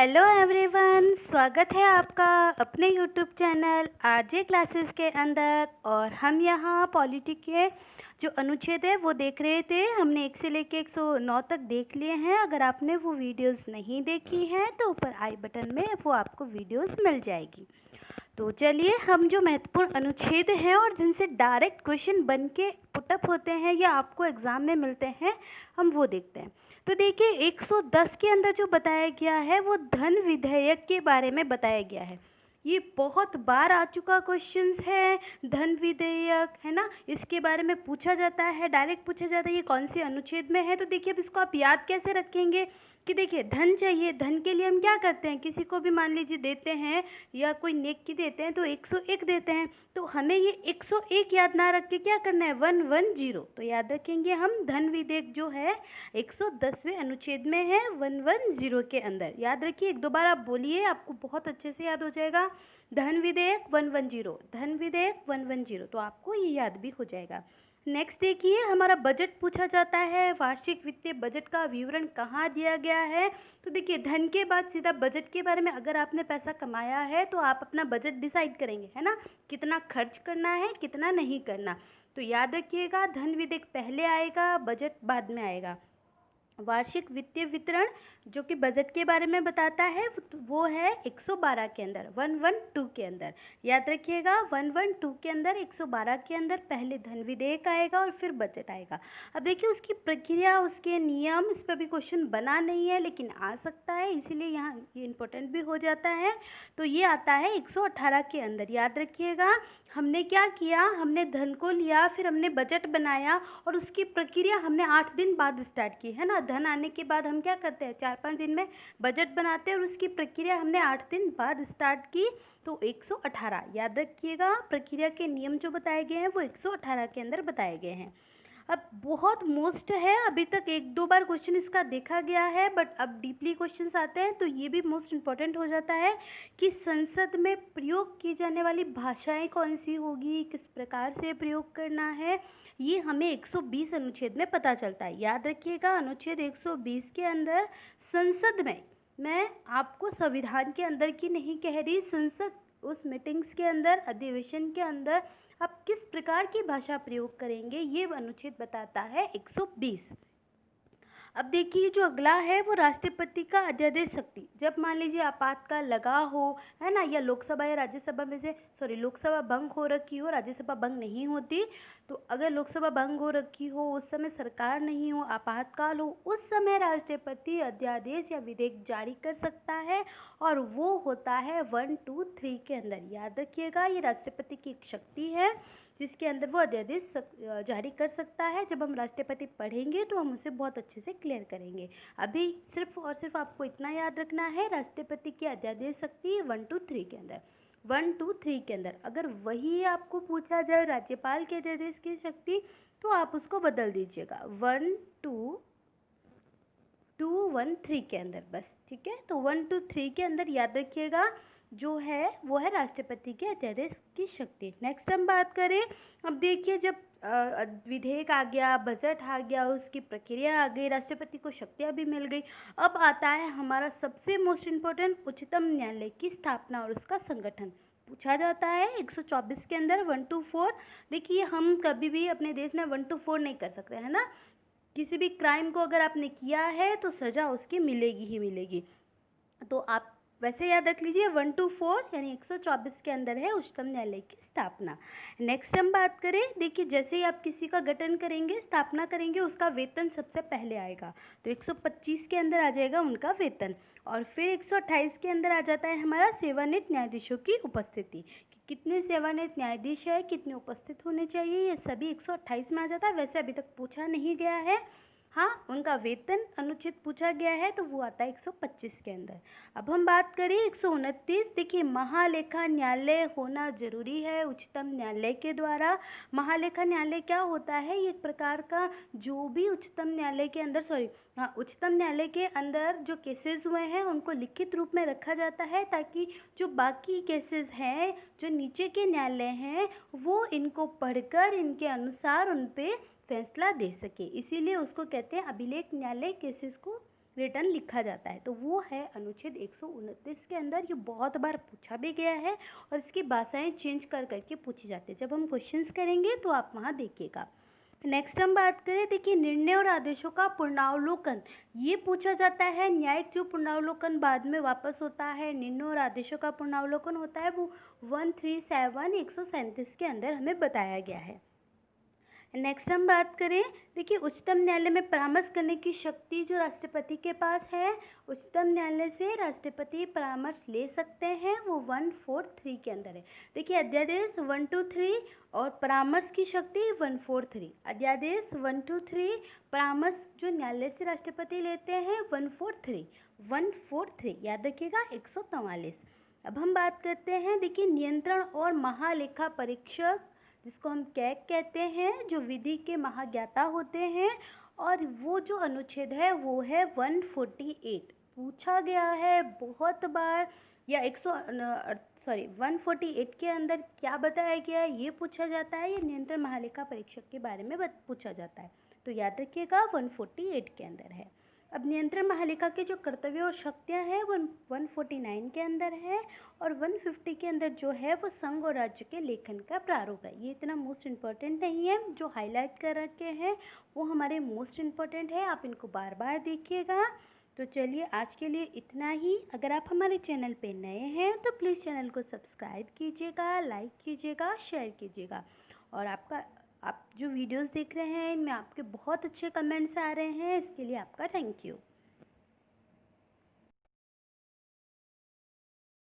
Hello everyone, स्वागत है आपका अपने यूट्यूब चैनल आरजे क्लासेस के अंदर। और हम यहाँ पॉलिटी के जो अनुच्छेद है वो देख रहे थे। हमने 1 से लेके 109 तक देख लिए हैं। अगर आपने वो वीडियोस नहीं देखी हैं तो ऊपर आई बटन में वो आपको वीडियोस मिल जाएगी। तो चलिए, हम जो महत्वपूर्ण अनुच्छेद हैं और जिनसे डायरेक्ट क्वेश्चन बन के पुटअप होते हैं या आपको एग्ज़ाम में मिलते हैं, हम वो देखते हैं। तो देखिए, 110 के अंदर जो बताया गया है वो धन विधेयक के बारे में बताया गया है। ये बहुत बार आ चुका क्वेश्चंस है। धन विधेयक है ना, इसके बारे में पूछा जाता है, डायरेक्ट पूछा जाता है ये कौन से अनुच्छेद में है। तो देखिए, अब इसको आप याद कैसे रखेंगे कि देखिए, धन चाहिए। धन के लिए हम क्या करते हैं, किसी को भी मान लीजिए देते हैं या कोई नेकी देते हैं तो 101 देते हैं। तो हमें ये 101 याद ना रख के क्या करना है, 110। तो याद रखेंगे हम, धन विधेयक जो है 110वें अनुच्छेद में है, 110 के अंदर। याद रखिए, एक दो बार आप बोलिए, आपको बहुत अच्छे से याद हो जाएगा। धन विधेयक 110, धन विधेयक 110, तो आपको ये याद भी हो जाएगा। नेक्स्ट देखिए, हमारा बजट पूछा जाता है। वार्षिक वित्तीय बजट का विवरण कहाँ दिया गया है। तो देखिए, धन के बाद सीधा बजट के बारे में, अगर आपने पैसा कमाया है तो आप अपना बजट डिसाइड करेंगे, है ना, कितना खर्च करना है कितना नहीं करना। तो याद रखिएगा, धन विधेयक पहले आएगा, बजट बाद में आएगा। वार्षिक वित्तीय वितरण जो कि बजट के बारे में बताता है वो है 112 के अंदर, 112 के अंदर। याद रखिएगा, 112 के अंदर, 112 के अंदर पहले धन विधेयक आएगा और फिर बजट आएगा। अब देखिए, उसकी प्रक्रिया, उसके नियम, इस पर भी क्वेश्चन बना नहीं है लेकिन आ सकता है, इसीलिए यहाँ ये इम्पोर्टेंट भी हो जाता है। तो ये आता है 118 के अंदर। याद रखिएगा, हमने क्या किया, हमने धन को लिया, फिर हमने बजट बनाया और उसकी प्रक्रिया हमने 8 दिन बाद स्टार्ट की, है ना। धन आने के बाद हम क्या करते हैं, 4-5 दिन में बजट बनाते हैं और उसकी प्रक्रिया हमने 8 दिन बाद स्टार्ट की। तो 118 याद रखिएगा, प्रक्रिया के नियम जो बताए गए हैं वो 118 के अंदर बताए गए हैं। अब बहुत मोस्ट है, अभी तक 1-2 बार क्वेश्चन इसका देखा गया है, बट अब डीपली क्वेश्चंस आते हैं तो ये भी मोस्ट इम्पॉर्टेंट हो जाता है कि संसद में प्रयोग की जाने वाली भाषाएं कौन सी होगी, किस प्रकार से प्रयोग करना है, ये हमें 120 अनुच्छेद में पता चलता है। याद रखिएगा, अनुच्छेद 120 के अंदर संसद में, मैं आपको संविधान के अंदर की नहीं कह रही, संसद उस मीटिंग्स के अंदर, अधिवेशन के अंदर आप किस प्रकार की भाषा प्रयोग करेंगे, ये अनुच्छेद बताता है 120। अब देखिए, जो अगला है वो राष्ट्रपति का अध्यादेश शक्ति। जब मान लीजिए आपातकाल लगा हो, है ना, या लोकसभा या राज्यसभा में से, सॉरी, लोकसभा भंग हो रखी हो, राज्यसभा भंग नहीं होती, तो अगर लोकसभा भंग हो रखी हो, उस समय सरकार नहीं हो, आपातकाल हो, उस समय राष्ट्रपति अध्यादेश या विधेयक जारी कर सकता है और वो होता है 1, 2, 3 के अंदर। याद रखिएगा, ये राष्ट्रपति की एक शक्ति है जिसके अंदर वो अध्यादेश जारी कर सकता है। जब हम राष्ट्रपति पढ़ेंगे तो हम उसे बहुत अच्छे से क्लियर करेंगे। अभी सिर्फ और सिर्फ आपको इतना याद रखना है, राष्ट्रपति की अध्यादेश शक्ति 1, 2, 3 के अंदर, 1, 2, 3 के अंदर। अगर वही आपको पूछा जाए राज्यपाल के अध्यादेश की शक्ति, तो आप उसको बदल दीजिएगा, 1, 2, 2, 1, 3 के अंदर, बस, ठीक है। तो 1, 2, 3 के अंदर याद रखिएगा जो है वो है राष्ट्रपति के अध्यादेश की शक्ति। नेक्स्ट हम बात करें, अब देखिए, जब विधेयक आ गया, बजट आ गया, उसकी प्रक्रिया आ गई, राष्ट्रपति को शक्तियाँ भी मिल गई, अब आता है हमारा सबसे मोस्ट इम्पोर्टेंट, उच्चतम न्यायालय की स्थापना और उसका संगठन पूछा जाता है 124 के अंदर, 1 to 4। देखिए, हम कभी भी अपने देश में 1 to 4 नहीं कर सकते, है ना। किसी भी क्राइम को अगर आपने किया है तो सज़ा उसकी मिलेगी ही मिलेगी। तो आप वैसे याद रख लीजिए, 1 to 4 यानी 124 के अंदर है उच्चतम न्यायालय की स्थापना। नेक्स्ट हम बात करें, देखिए, जैसे ही आप किसी का गठन करेंगे, स्थापना करेंगे, उसका वेतन सबसे पहले आएगा। तो 125 के अंदर आ जाएगा उनका वेतन, और फिर 128 के अंदर आ जाता है हमारा सेवानिवृत्त न्यायाधीशों की उपस्थिति, कि कितने सेवानिवृत्त न्यायाधीश है, कितने उपस्थित होने चाहिए, ये सभी 128 में आ जाता है। वैसे अभी तक पूछा नहीं गया है, हाँ, उनका वेतन अनुच्छेद पूछा गया है तो वो आता है 125 के अंदर। अब हम बात करें 129, देखिए, महालेखा न्यायालय होना जरूरी है उच्चतम न्यायालय के द्वारा। महालेखा न्यायालय क्या होता है, ये एक प्रकार का, जो भी उच्चतम न्यायालय के अंदर, सॉरी, हाँ, उच्चतम न्यायालय के अंदर जो केसेस हुए हैं उनको लिखित रूप में रखा जाता है, ताकि जो बाकी केसेस हैं, जो नीचे के न्यायालय हैं, वो इनको पढ़कर इनके अनुसार उन पे फैसला दे सके, इसीलिए उसको कहते हैं अभिलेख न्यायालय, केसेस को रिटर्न लिखा जाता है। तो वो है अनुच्छेद 129 के अंदर। ये बहुत बार पूछा भी गया है और इसकी भाषाएं चेंज कर करके पूछी जाती है। जब हम क्वेश्चंस करेंगे तो आप वहाँ देखिएगा। नेक्स्ट हम बात करें, देखिए निर्णय और आदेशों का पुनरावलोकन, ये पूछा जाता है। न्यायिक जो पुनरावलोकन बाद में वापस होता है, निर्णय और आदेशों का पुनरावलोकन होता है, वो 137 के अंदर हमें बताया गया है। नेक्स्ट हम बात करें, देखिए उच्चतम न्यायालय में परामर्श करने की शक्ति जो राष्ट्रपति के पास है, उच्चतम न्यायालय से राष्ट्रपति परामर्श ले सकते हैं, वो 143 के अंदर है। देखिए अध्यादेश 123 और परामर्श की शक्ति 143। अध्यादेश 123, परामर्श जो न्यायालय से राष्ट्रपति लेते हैं 143 याद रखिएगा 144। अब हम बात करते हैं, देखिए नियंत्रण और महालेखा परीक्षक जिसको हम कैग कहते हैं, जो विधि के महाज्ञाता होते हैं, और वो जो अनुच्छेद है वो है 148। पूछा गया है बहुत बार, या 148 के अंदर क्या बताया गया है ये पूछा जाता है, या नियंत्रण महालेखा परीक्षक के बारे में पूछा जाता है। तो याद रखिएगा 148 के अंदर है। अब नियंत्रण महालेखा के जो कर्तव्य और शक्तियाँ हैं वो 149 के अंदर है, और 150 के अंदर जो है वो संघ और राज्य के लेखन का प्रारूप है। ये इतना मोस्ट इम्पॉर्टेंट नहीं है, जो हाईलाइट कर रखे हैं वो हमारे मोस्ट इम्पॉर्टेंट है, आप इनको बार बार देखिएगा। तो चलिए आज के लिए इतना ही। अगर आप हमारे चैनल पे नए हैं तो प्लीज़ चैनल को सब्सक्राइब कीजिएगा, लाइक कीजिएगा, शेयर कीजिएगा। और आप जो वीडियोस देख रहे हैं इनमें आपके बहुत अच्छे कमेंट्स आ रहे हैं, इसके लिए आपका थैंक यू।